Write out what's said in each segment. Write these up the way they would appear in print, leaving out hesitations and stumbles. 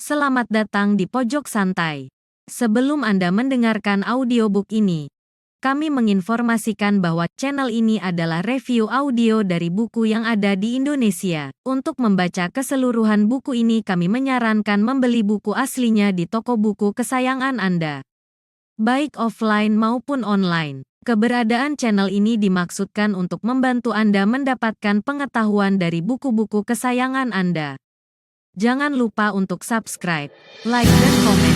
selamat datang di Pojok Santai. Sebelum Anda mendengarkan audiobook ini, kami menginformasikan bahwa channel ini adalah review audio dari buku yang ada di Indonesia. Untuk membaca keseluruhan buku ini kami menyarankan membeli buku aslinya di toko buku kesayangan Anda, baik offline maupun online. Keberadaan channel ini dimaksudkan untuk membantu Anda mendapatkan pengetahuan dari buku-buku kesayangan Anda. Jangan lupa untuk subscribe, like, dan komen.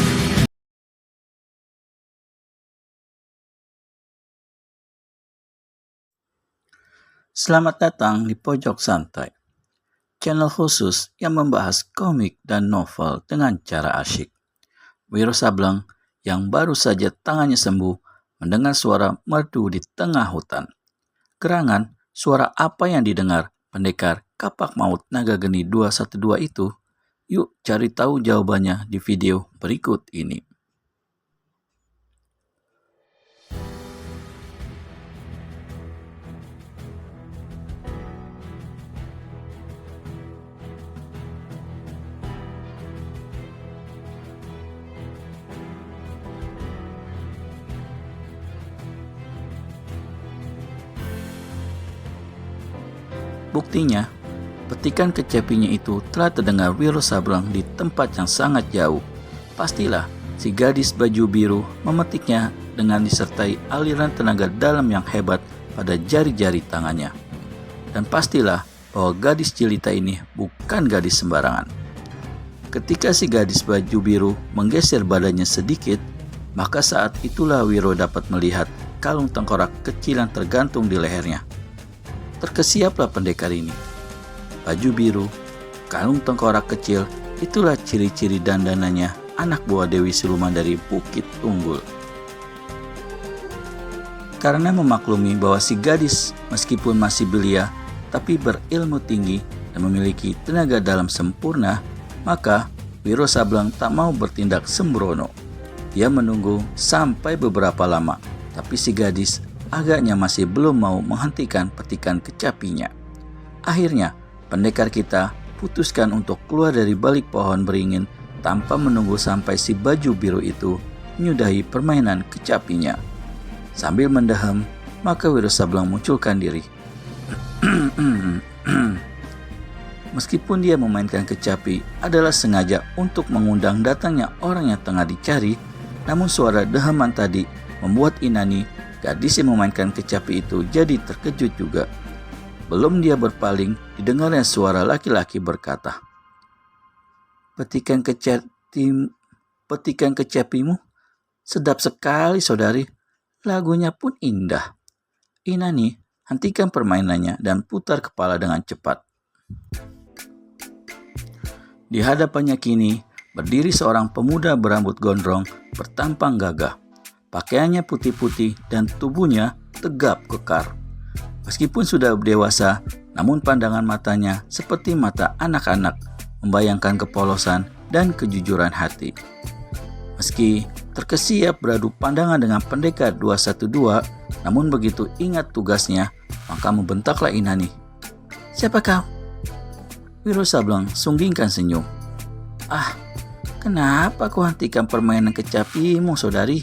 Selamat datang di Pojok Santai, channel khusus yang membahas komik dan novel dengan cara asyik. Wiro Sableng yang baru saja tangannya sembuh mendengar suara merdu di tengah hutan. Gerangan, suara apa yang didengar pendekar kapak maut naga geni 212 itu? Yuk cari tahu jawabannya di video berikut ini. Buktinya, petikan kecapinya itu telah terdengar Wiro Sableng di tempat yang sangat jauh. Pastilah si gadis baju biru memetiknya dengan disertai aliran tenaga dalam yang hebat pada jari-jari tangannya. Dan pastilah bahwa gadis jelita ini bukan gadis sembarangan. Ketika si gadis baju biru menggeser badannya sedikit, maka saat itulah Wiro dapat melihat kalung tengkorak kecil yang tergantung di lehernya. Terkesiaplah pendekar ini. Baju biru, kalung tengkorak kecil, itulah ciri-ciri dandanannya anak buah Dewi Siluman dari Bukit Unggul. Karena memaklumi bahwa si gadis meskipun masih belia, tapi berilmu tinggi dan memiliki tenaga dalam sempurna, maka Wiro Sableng tak mau bertindak sembrono. Dia menunggu sampai beberapa lama, tapi si gadis agaknya masih belum mau menghentikan petikan kecapinya. Akhirnya, pendekar kita putuskan untuk keluar dari balik pohon beringin tanpa menunggu sampai si baju biru itu menyudahi permainan kecapinya. Sambil mendehem, maka Wiro Sableng munculkan diri. Meskipun dia memainkan kecapi adalah sengaja untuk mengundang datangnya orang yang tengah dicari, namun suara deheman tadi membuat Inani, gadis yang memainkan kecapi itu, jadi terkejut juga. Belum dia berpaling, didengarnya suara laki-laki berkata, Petikan kecapimu sedap sekali, saudari. Lagunya pun indah. Inani, hentikan permainannya dan putar kepala dengan cepat." Di hadapannya kini berdiri seorang pemuda berambut gondrong bertampang gagah. Pakaiannya putih-putih dan tubuhnya tegap kekar. Meskipun sudah dewasa, namun pandangan matanya seperti mata anak-anak, membayangkan kepolosan dan kejujuran hati. Meski terkesiap beradu pandangan dengan pendekar 212, namun begitu ingat tugasnya, maka membentaklah Inani. "Siapa kau?" Wiro Sableng sunggingkan senyum. Kenapa kau hentikan permainan kecapimu, saudari?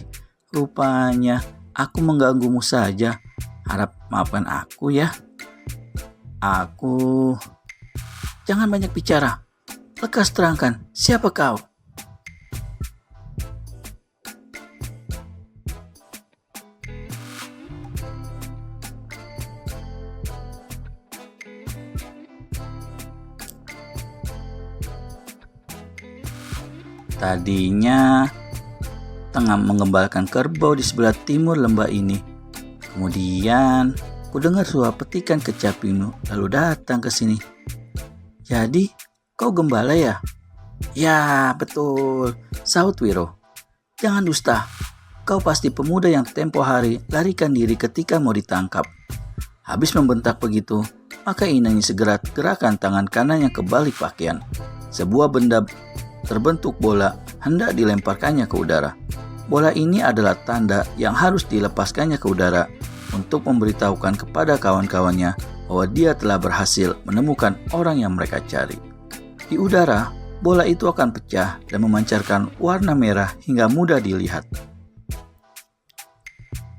Rupanya aku mengganggumu saja. Harap maafkan aku ya. Jangan banyak bicara. Lekas terangkan, siapa kau? Tadinya tengah mengembalkan kerbau di sebelah timur lembah ini. Kemudian ku dengar suara petikan kecapimu lalu datang ke sini. Jadi kau gembala ya? Ya, betul, sahut Wiro. Jangan dusta. Kau pasti pemuda yang tempo hari larikan diri ketika mau ditangkap. Habis membentak begitu, maka Inani segera gerakan tangan kanannya ke balik pakaian. Sebuah benda terbentuk bola hendak dilemparkannya ke udara. Bola ini adalah tanda yang harus dilepaskannya ke udara untuk memberitahukan kepada kawan-kawannya bahwa dia telah berhasil menemukan orang yang mereka cari. Di udara, bola itu akan pecah dan memancarkan warna merah hingga mudah dilihat.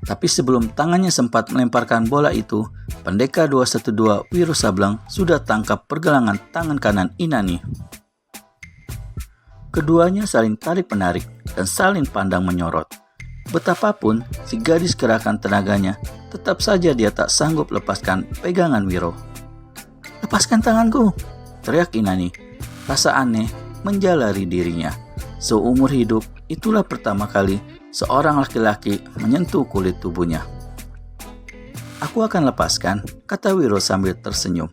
Tapi sebelum tangannya sempat melemparkan bola itu, pendekar 212 Wiro Sableng sudah tangkap pergelangan tangan kanan Inani. Keduanya saling tarik-menarik dan saling pandang menyorot. Betapapun si gadis kerahkan tenaganya, tetap saja dia tak sanggup lepaskan pegangan Wiro. "Lepaskan tanganku!" teriak Inani. Rasa aneh menjalari dirinya. Seumur hidup, itulah pertama kali seorang laki-laki menyentuh kulit tubuhnya. "Aku akan lepaskan," kata Wiro sambil tersenyum.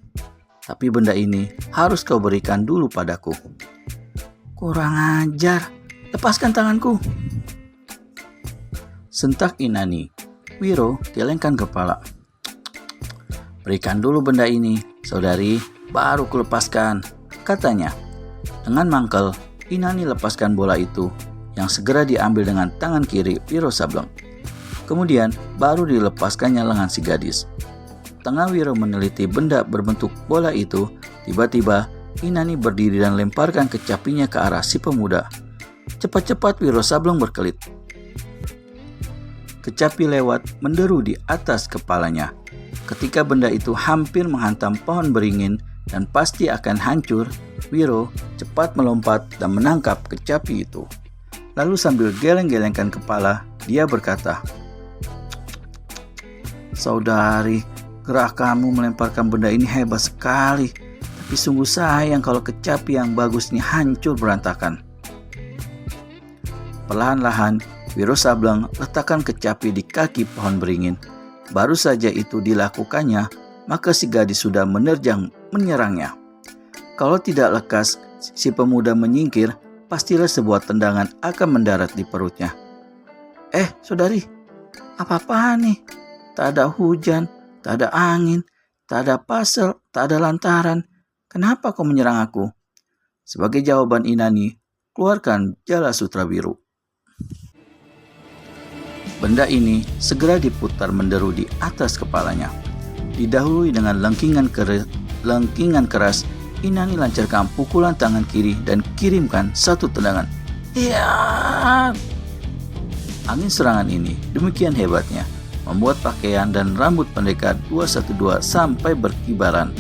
"Tapi benda ini harus kau berikan dulu padaku." "Kurang ajar, lepaskan tanganku!" sentak Inani. Wiro gelengkan kepala. "Berikan dulu benda ini, saudari, baru kulepaskan," katanya. Dengan mangkel, Inani lepaskan bola itu yang segera diambil dengan tangan kiri Wiro Sableng. Kemudian baru dilepaskannya lengan si gadis. Tengah Wiro meneliti benda berbentuk bola itu, tiba-tiba Inani berdiri dan lemparkan kecapinya ke arah si pemuda. Cepat-cepat Wiro Sableng berkelit. Kecapi lewat menderu di atas kepalanya. Ketika benda itu hampir menghantam pohon beringin dan pasti akan hancur, Wiro cepat melompat dan menangkap kecapi itu. Lalu sambil geleng-gelengkan kepala, dia berkata, "Saudari, gerak kamu melemparkan benda ini hebat sekali. Tapi sungguh sayang kalau kecapi yang bagus ini hancur berantakan." Perlahan-lahan, Wiro Sableng letakkan kecapi di kaki pohon beringin. Baru saja itu dilakukannya, maka si gadis sudah menyerangnya. Kalau tidak lekas si pemuda menyingkir, pastilah sebuah tendangan akan mendarat di perutnya. Saudari, apa-apaan nih? Tak ada hujan, tak ada angin, tak ada pasel, tak ada lantaran. Kenapa kau menyerang aku?" Sebagai jawaban Inani, keluarkan jala sutra biru. Benda ini segera diputar menderu di atas kepalanya. Didahului dengan lengkingan keras, Inani lancarkan pukulan tangan kiri dan kirimkan satu tendangan. Ya! Angin serangan ini demikian hebatnya, membuat pakaian dan rambut pendekar 212 sampai berkibaran.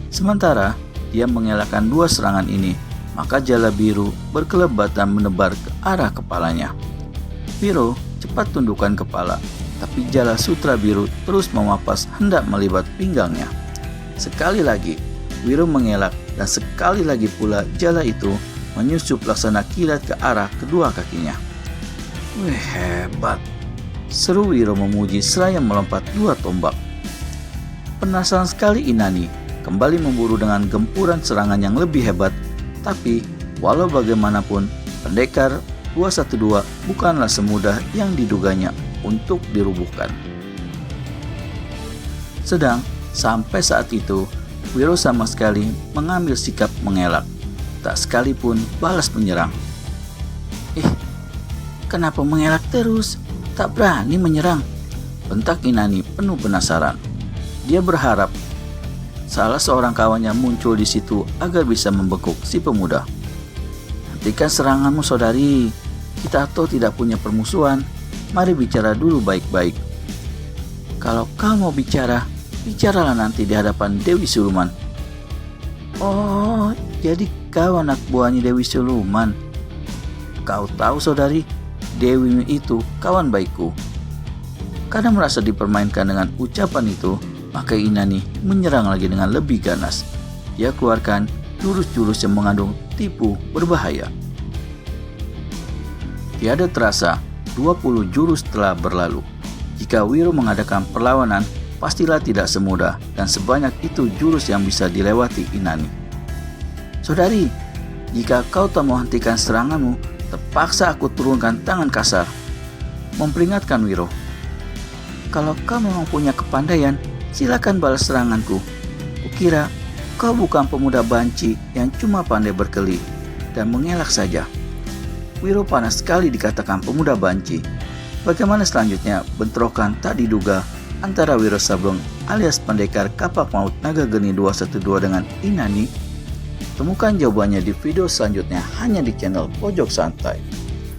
Sementara dia mengelakkan dua serangan ini, maka jala biru berkelebat dan menebar ke arah kepalanya. Wiro cepat tundukkan kepala, tapi jala sutra biru terus memapas hendak melibat pinggangnya. Sekali lagi, Wiro mengelak dan sekali lagi pula jala itu menyusup laksana kilat ke arah kedua kakinya. "Wih, hebat!" seru Wiro memuji seraya melompat dua tombak. Penasaran sekali Inani kembali memburu dengan gempuran serangan yang lebih hebat, tapi walau bagaimanapun pendekar 212 bukanlah semudah yang diduganya untuk dirubuhkan. Sedang sampai saat itu Wiro sama sekali mengambil sikap mengelak, tak sekalipun balas menyerang. Kenapa mengelak terus? Tak berani menyerang?" bentak Inani penuh penasaran. Dia berharap salah seorang kawannya muncul di situ agar bisa membekuk si pemuda. "Hentikan seranganmu, saudari. Kita toh tidak punya permusuhan. Mari bicara dulu baik-baik." "Kalau kau mau bicara, bicaralah nanti di hadapan Dewi Siluman." "Oh, jadi kau anak buahnya Dewi Siluman. Kau tahu, saudari, Dewi itu kawan baikku." Karena merasa dipermainkan dengan ucapan itu, maka Inani menyerang lagi dengan lebih ganas. Dia keluarkan jurus-jurus yang mengandung tipu berbahaya. Tiada terasa, 20 jurus telah berlalu. Jika Wiro mengadakan perlawanan, pastilah tidak semudah dan sebanyak itu jurus yang bisa dilewati Inani. "Saudari, jika kau tak mau hentikan seranganmu, terpaksa aku turunkan tangan kasar," memperingatkan Wiro. "Kalau kau memang punya kepandaian, silakan balas seranganku. Kukira kau bukan pemuda banci yang cuma pandai berkeli dan mengelak saja." Wiro panas sekali dikatakan pemuda banci. Bagaimana selanjutnya bentrokan tak diduga antara Wiro Sableng alias pendekar kapak maut naga geni 212 dengan Inani? Temukan jawabannya di video selanjutnya hanya di channel Pojok Santai.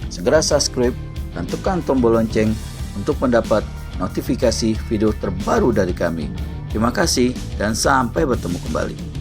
Segera subscribe dan tekan tombol lonceng untuk mendapat notifikasi video terbaru dari kami. Terima kasih dan sampai bertemu kembali.